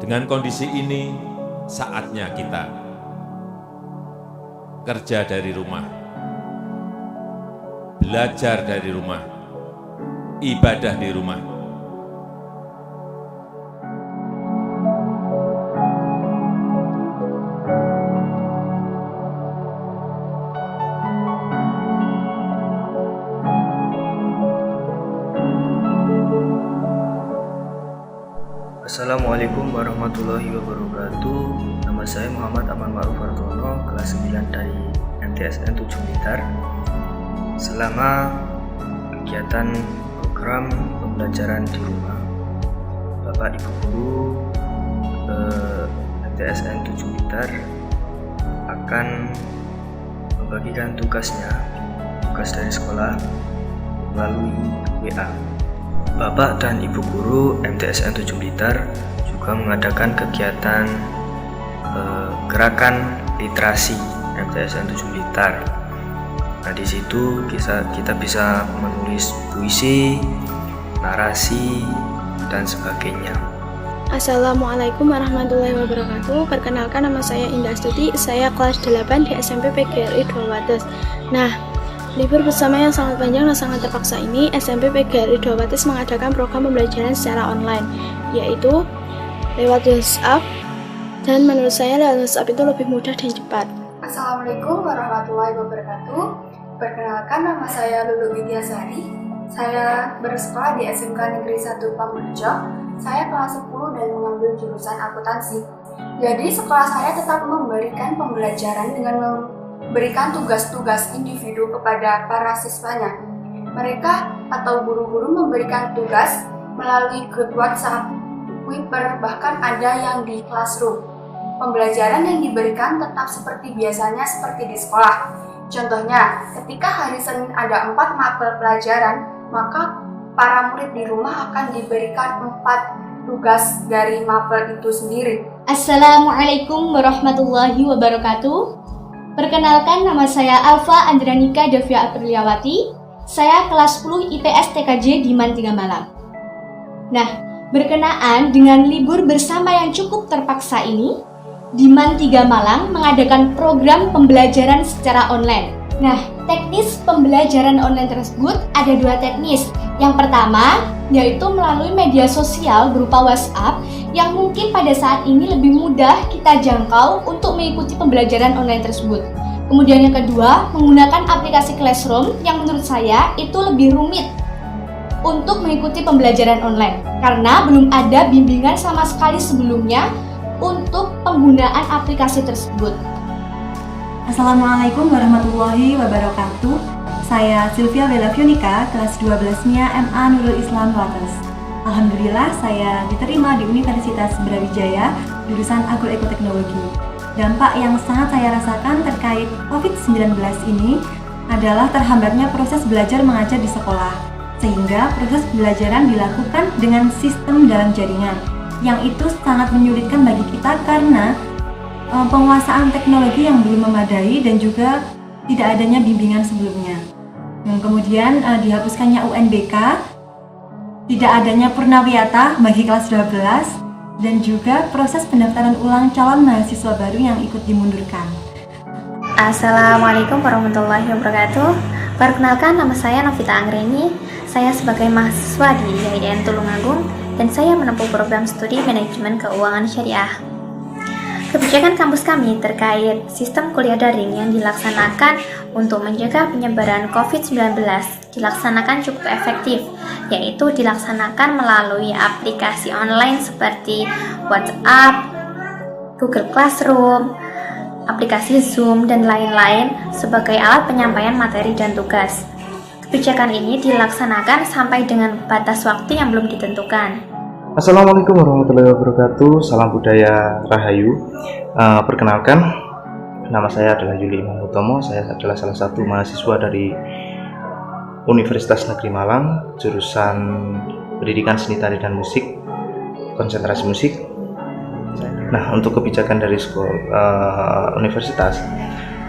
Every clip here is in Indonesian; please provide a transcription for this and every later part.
Dengan kondisi ini, saatnya kita kerja dari rumah, belajar dari rumah, ibadah di rumah. Assalamualaikum warahmatullahi wabarakatuh. Nama saya Muhammad Aman Ma'ruf Hartono, kelas 9 dari MTSN 7 Blitar. Selama kegiatan program pembelajaran di rumah, Bapak Ibu Guru MTSN 7 Blitar akan membagikan tugas dari sekolah melalui WA. Bapak dan Ibu Guru MTSN 7 Blitar juga mengadakan kegiatan gerakan literasi MTSN 7 Blitar. Nah, di situ kita bisa menulis puisi, narasi, dan sebagainya. Assalamualaikum warahmatullahi wabarakatuh. Perkenalkan, nama saya Indah Stuti. Saya kelas 8 di SMP PGRI Dwawates. Nah, libur bersama yang sangat panjang dan sangat terpaksa ini, SMP PGRI Dwawates mengadakan program pembelajaran secara online, yaitu lewat WhatsApp, dan menurut saya lewat WhatsApp itu lebih mudah dan cepat. Assalamualaikum warahmatullahi wabarakatuh. Perkenalkan, nama saya Lulu Widyasari. Saya bersekolah di SMK Negeri 1 Pamuljo. Saya kelas 10 dan mengambil jurusan akuntansi. Jadi sekolah saya tetap memberikan pembelajaran dengan memberikan tugas-tugas individu kepada para siswanya. Mereka atau guru-guru memberikan tugas melalui grup WhatsApp, Viber, bahkan ada yang di classroom. Pembelajaran yang diberikan tetap seperti biasanya seperti di sekolah. Contohnya, ketika hari Senin ada 4 mapel pelajaran, maka para murid di rumah akan diberikan 4 tugas dari mapel itu sendiri. Assalamualaikum warahmatullahi wabarakatuh. Perkenalkan, nama saya Alfa Andranika Devia Apriliawati. Saya kelas 10 IPS TKJ di Man 3 Malang. Nah, berkenaan dengan libur bersama yang cukup terpaksa ini, di Man 3 Malang mengadakan program pembelajaran secara online. Nah, teknis pembelajaran online tersebut ada 2 teknis. Yang pertama, yaitu melalui media sosial berupa WhatsApp yang mungkin pada saat ini lebih mudah kita jangkau untuk mengikuti pembelajaran online tersebut. Kemudian yang kedua, menggunakan aplikasi Classroom yang menurut saya itu lebih rumit untuk mengikuti pembelajaran online karena belum ada bimbingan sama sekali sebelumnya untuk penggunaan aplikasi tersebut. Assalamualaikum warahmatullahi wabarakatuh. Saya Sylvia Bella Fionika, kelas 12-nya MA Nurul Islam Wates. Alhamdulillah saya diterima di Universitas Brawijaya, jurusan Agroekoteknologi. Dampak yang sangat saya rasakan terkait COVID-19 ini adalah terhambatnya proses belajar mengajar di sekolah, sehingga proses pembelajaran dilakukan dengan sistem dalam jaringan, yang itu sangat menyulitkan bagi kita karena penguasaan teknologi yang belum memadai dan juga tidak adanya bimbingan sebelumnya. Kemudian dihapuskannya UNBK, tidak adanya Purnawiyata bagi kelas 12, dan juga proses pendaftaran ulang calon mahasiswa baru yang ikut dimundurkan. Assalamualaikum warahmatullahi wabarakatuh. Perkenalkan, nama saya Novita Anggreni. Saya sebagai mahasiswa di IAIN Tulungagung dan saya menempuh program studi manajemen keuangan syariah. Kebijakan kampus kami terkait sistem kuliah daring yang dilaksanakan untuk mencegah penyebaran COVID-19 dilaksanakan cukup efektif, yaitu dilaksanakan melalui aplikasi online seperti WhatsApp, Google Classroom, aplikasi Zoom, dan lain-lain sebagai alat penyampaian materi dan tugas. Kebijakan ini dilaksanakan sampai dengan batas waktu yang belum ditentukan. Assalamualaikum warahmatullahi wabarakatuh. Salam budaya Rahayu. Perkenalkan, nama saya adalah Yuli Imam Utomo. Saya adalah salah satu mahasiswa dari Universitas Negeri Malang, jurusan Pendidikan Seni Tari dan Musik, konsentrasi musik. Nah, untuk kebijakan dari universitas,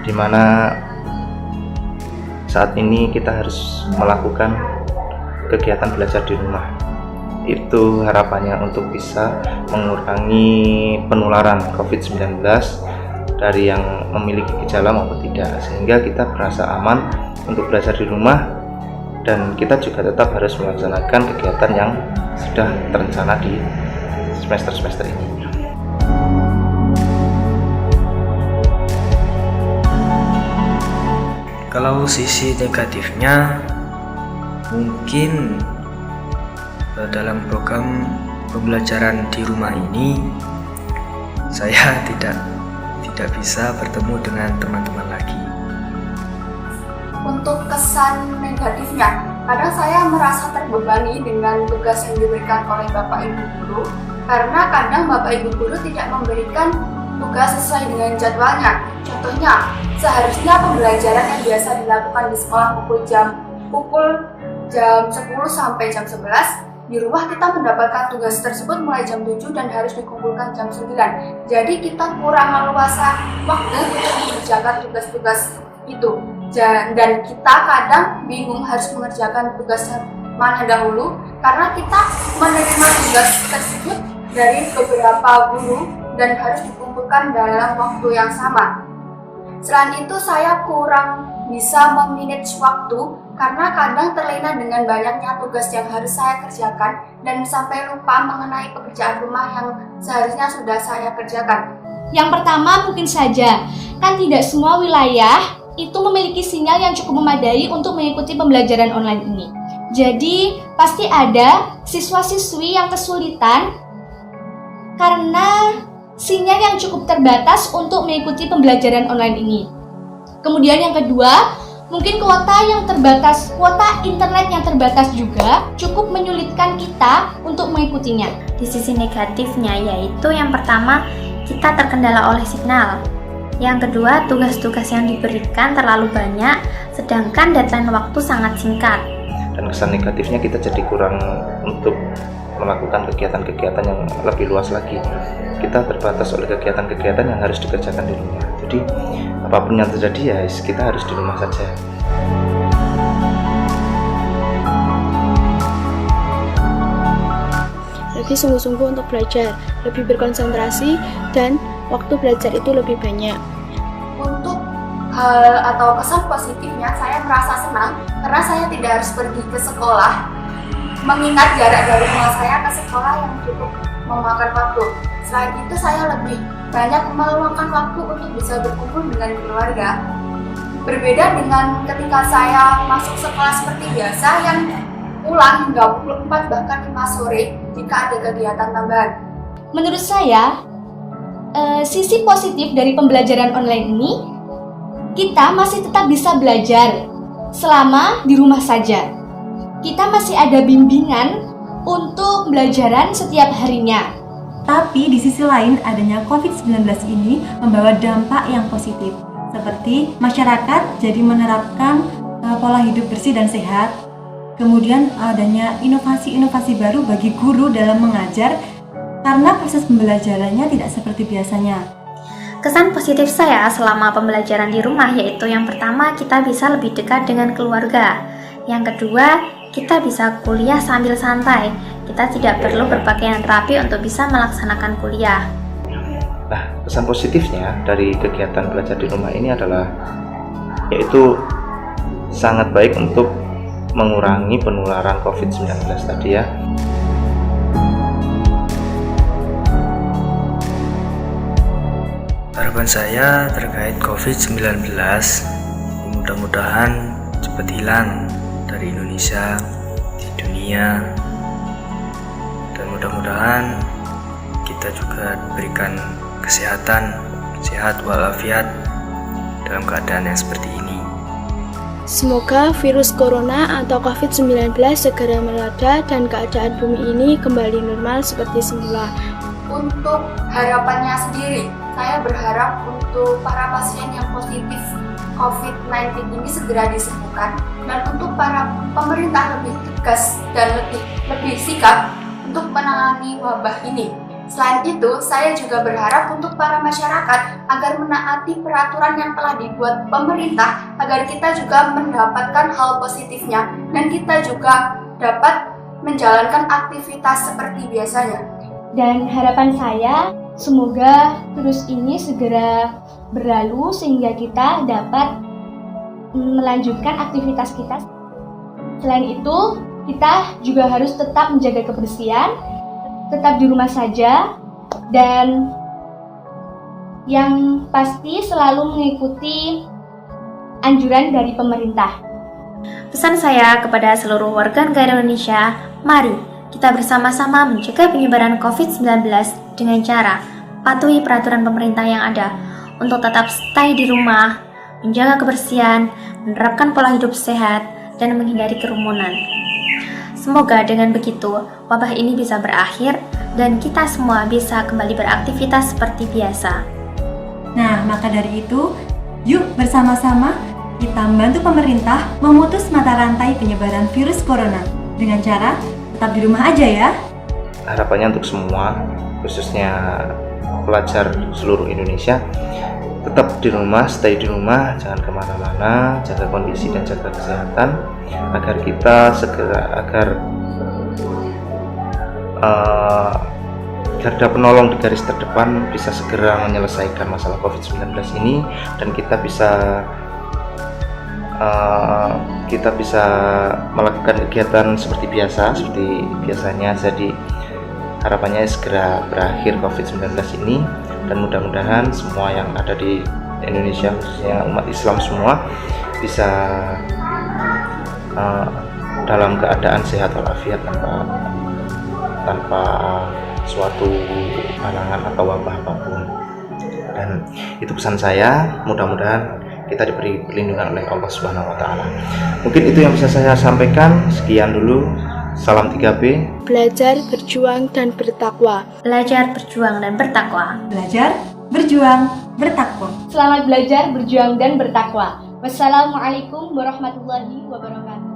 di mana saat ini kita harus melakukan kegiatan belajar di rumah. Itu harapannya untuk bisa mengurangi penularan COVID-19 dari yang memiliki gejala maupun tidak, sehingga kita merasa aman untuk belajar di rumah, dan kita juga tetap harus melaksanakan kegiatan yang sudah terencana di semester-semester ini. Kalau sisi negatifnya, mungkin dalam program pembelajaran di rumah ini saya tidak bisa bertemu dengan teman-teman lagi. Untuk kesan negatifnya, kadang saya merasa terbebani dengan tugas yang diberikan oleh Bapak Ibu Guru, karena kadang Bapak Ibu Guru tidak memberikan tugas sesuai dengan jadwalnya. Contohnya, seharusnya pembelajaran yang biasa dilakukan di sekolah pukul jam 10 sampai jam 11, di rumah kita mendapatkan tugas tersebut mulai jam 7 dan harus dikumpulkan jam 9. Jadi kita kurang leluasa waktu untuk mengerjakan tugas-tugas itu. Dan kita kadang bingung harus mengerjakan tugas mana dahulu, karena kita menerima tugas tersebut dari beberapa guru dan harus dikumpulkan dalam waktu yang sama. Selain itu, saya kurang bisa memanage waktu karena kadang terlena dengan banyaknya tugas yang harus saya kerjakan dan sampai lupa mengenai pekerjaan rumah yang seharusnya sudah saya kerjakan. Yang pertama, mungkin saja kan tidak semua wilayah itu memiliki sinyal yang cukup memadai untuk mengikuti pembelajaran online ini. Jadi, pasti ada siswa-siswi yang kesulitan karena sinyal yang cukup terbatas untuk mengikuti pembelajaran online ini. Kemudian yang kedua, mungkin kuota internet yang terbatas juga cukup menyulitkan kita untuk mengikutinya. Di sisi negatifnya yaitu yang pertama, kita terkendala oleh signal. Yang kedua, tugas-tugas yang diberikan terlalu banyak, sedangkan deadline waktu sangat singkat. Dan kesan negatifnya kita jadi kurang untuk melakukan kegiatan-kegiatan yang lebih luas lagi. Kita terbatas oleh kegiatan-kegiatan yang harus dikerjakan di rumah. Jadi apapun yang terjadi ya kita harus di rumah saja. Lebih sungguh-sungguh untuk belajar, lebih berkonsentrasi, dan waktu belajar itu lebih banyak. Untuk hal atau kesan positifnya, saya merasa senang karena saya tidak harus pergi ke sekolah, mengingat jarak dari rumah saya ke sekolah yang cukup memakan waktu. Selain itu, saya lebih banyak meluangkan waktu untuk bisa berkumpul dengan keluarga. Berbeda dengan ketika saya masuk sekolah seperti biasa yang pulang hingga pukul 4 bahkan 5 sore jika ada kegiatan tambahan. Menurut saya, sisi positif dari pembelajaran online ini, kita masih tetap bisa belajar selama di rumah saja. Kita masih ada bimbingan untuk pembelajaran setiap harinya. Tapi di sisi lain, adanya COVID-19 ini membawa dampak yang positif, seperti masyarakat jadi menerapkan pola hidup bersih dan sehat. Kemudian adanya inovasi-inovasi baru bagi guru dalam mengajar karena proses pembelajarannya tidak seperti biasanya. Kesan positif saya selama pembelajaran di rumah yaitu yang pertama, kita bisa lebih dekat dengan keluarga. Yang kedua, kita bisa kuliah sambil santai. Kita tidak perlu berpakaian rapi untuk bisa melaksanakan kuliah. Nah, kesan positifnya dari kegiatan belajar di rumah ini adalah yaitu sangat baik untuk mengurangi penularan COVID-19 tadi ya. Harapan saya terkait COVID-19 mudah-mudahan cepat hilang dari Indonesia, di dunia, dan mudah-mudahan kita juga diberikan kesehatan, sehat walafiat dalam keadaan yang seperti ini. Semoga virus corona atau COVID-19 segera mereda dan keadaan bumi ini kembali normal seperti semula. Untuk harapannya sendiri, saya berharap untuk para pasien yang positif COVID-19 ini segera disembuhkan, dan untuk para pemerintah lebih tegas dan lebih sikap untuk menangani wabah ini. Selain itu, saya juga berharap untuk para masyarakat agar menaati peraturan yang telah dibuat pemerintah agar kita juga mendapatkan hal positifnya dan kita juga dapat menjalankan aktivitas seperti biasanya. Dan harapan saya, semoga virus ini segera berlalu sehingga kita dapat melanjutkan aktivitas kita. Selain itu, kita juga harus tetap menjaga kebersihan, tetap di rumah saja, dan yang pasti selalu mengikuti anjuran dari pemerintah. Pesan saya kepada seluruh warga negara Indonesia, mari kita bersama-sama mencegah penyebaran COVID-19 dengan cara patuhi peraturan pemerintah yang ada untuk tetap stay di rumah, menjaga kebersihan, menerapkan pola hidup sehat, dan menghindari kerumunan. Semoga dengan begitu, wabah ini bisa berakhir dan kita semua bisa kembali beraktivitas seperti biasa. Nah, maka dari itu, yuk bersama-sama kita membantu pemerintah memutus mata rantai penyebaran virus corona dengan cara tetap di rumah aja ya. Harapannya untuk semua, khususnya pelajar seluruh Indonesia, tetap di rumah, stay di rumah, jangan kemana-mana, jaga kondisi dan jaga kesehatan, agar kita agar garda penolong di garis terdepan bisa segera menyelesaikan masalah COVID-19 ini, dan kita bisa melakukan kegiatan seperti biasanya. Jadi harapannya segera berakhir COVID-19 ini, dan mudah-mudahan semua yang ada di Indonesia, khususnya umat Islam semua, bisa dalam keadaan sehat walafiat tanpa suatu halangan atau wabah apapun. Dan itu pesan saya, mudah-mudahan kita diberi perlindungan oleh Allah Subhanahu wa Ta'ala. Mungkin itu yang bisa saya sampaikan. Sekian dulu. Salam 3B. Belajar, berjuang, dan bertakwa. Belajar, berjuang, dan bertakwa. Belajar, berjuang, bertakwa. Selamat belajar, berjuang, dan bertakwa. Wassalamualaikum warahmatullahi wabarakatuh.